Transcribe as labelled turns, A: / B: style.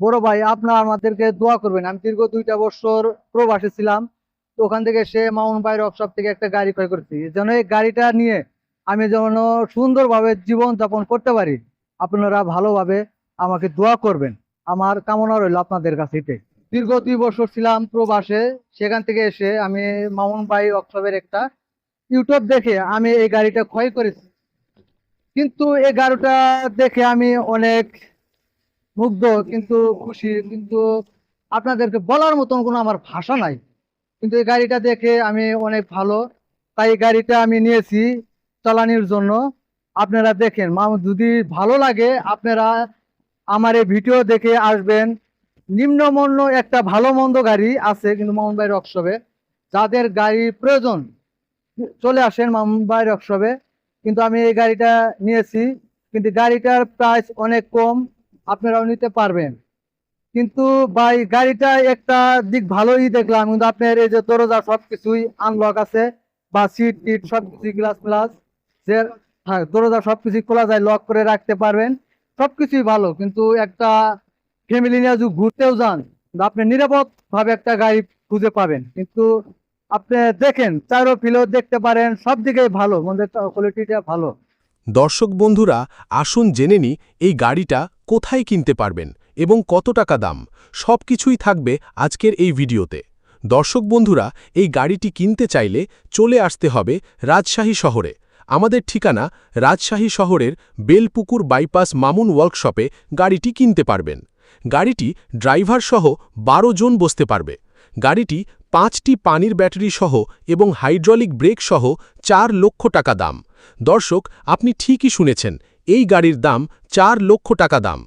A: বড় ভাই, আপনার আমাদেরকে দোয়া করবেন। আমি দীর্ঘ 2টা বছর প্রবাসে ছিলাম। তো ওখান থেকে সে মামুন ভাইয়ের ওয়ার্কশপ থেকে একটা গাড়ি ক্রয় করেছি, যেন এই গাড়িটা নিয়ে আমি যেন সুন্দরভাবে জীবন যাপন করতে পারি। আপনারা ভালোভাবে আমাকে দোয়া করবেন, আমার কামনা রইল আপনাদের কাছে এটাই। দীর্ঘ 2 বছর ছিলাম প্রবাসে। সেখান থেকে এসে আমি মামুন ভাই ওয়ার্কশপের একটা ইউটিউব দেখে আমি এই গাড়িটা ক্রয় করেছি। কিন্তু এই গাড়িটা দেখে আমি অনেক মুগ্ধ, কিন্তু খুশি, কিন্তু আপনাদেরকে বলার মতন কোনো আমার ভাষা নাই। কিন্তু এই গাড়িটা দেখে আমি অনেক ভালো, তাই এই গাড়িটা আমি নিয়েছি চালানির জন্য। আপনারা দেখেন, যদি ভালো লাগে আপনারা আমার এই ভিডিও দেখে আসবেন। নিম্নমান্য একটা ভালো মন্দ গাড়ি আছে কিন্তু মামুন ভাই ওয়ার্কশপে, যাদের গাড়ি প্রয়োজন চলে আসেন মামুন ভাই ওয়ার্কশপে। কিন্তু আমি এই গাড়িটা নিয়েছি, কিন্তু গাড়িটার প্রাইস অনেক কম, আপনারাও নিতে পারবেন। কিন্তু ভাই গাড়িটা একটা দিক ভালোই দেখলাম, কিন্তু আপনার এই যে দরজা সবকিছুই আনলক আছে, বা সিট টিট সবকিছু গ্লাস প্লাস, যে হ্যাঁ দরজা সবকিছু খোলা যায়, লক করে রাখতে পারবেন। সবকিছুই ভালো, কিন্তু একটা ফ্যামিলি নিয়ে যদি ঘুরতেও যান, আপনি নিরাপদ ভাবে একটা গাড়ি খুঁজে পাবেন। কিন্তু আপনি দেখেন চারো ফিলেও দেখতে পারেন, সব দিকেই ভালো, মধ্যে কোয়ালিটিটা ভালো।
B: দর্শক বন্ধুরা, আসুন জেনে নিই এই গাড়িটা কোথায় কিনতে পারবেন এবং কত টাকা দাম। সবকিছুই থাকবে আজকের এই ভিডিওতে। দর্শক বন্ধুরা, এই গাড়িটি কিনতে চাইলে চলে আসতে হবে রাজশাহী শহরে। আমাদের ঠিকানা রাজশাহী শহরের বেলপুকুর বাইপাস মামুন ওয়ার্কশপে গাড়িটি কিনতে পারবেন। গাড়িটি ড্রাইভার সহ 12 জন বসতে পারবে। গাড়িটি 5টি পানির ব্যাটারি সহ এবং হাইড্রোলিক ব্রেক সহ 4 লক্ষ টাকা দাম। দর্শক, আপনি ঠিকই শুনেছেন, এই গাড়ির দাম 4 লক্ষ টাকা দাম।